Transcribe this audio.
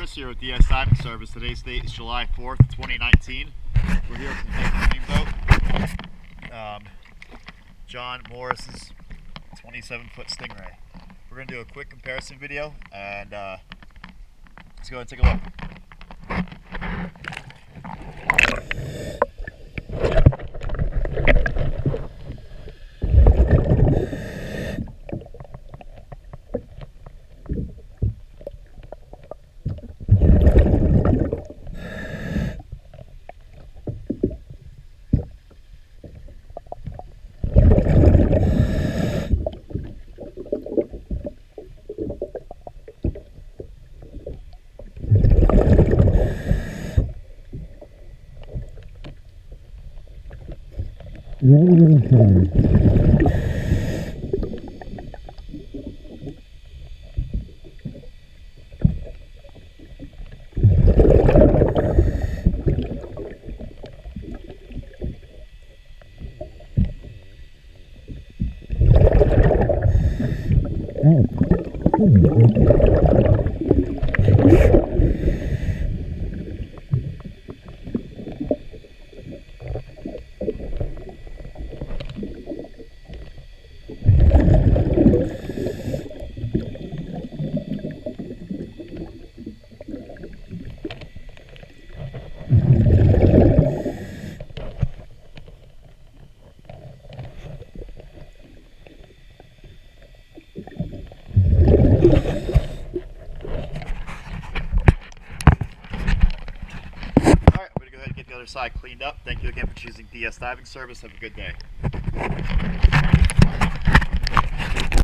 Moris here with DS Diving Service. Today's date is July 4th, 2019. We're here with the main boat. John Morris's 27-foot Stingray. We're going to do a quick comparison video and let's go ahead and take a look. Get the other side cleaned up. Thank you again for choosing DS Diving Service. Have a good day.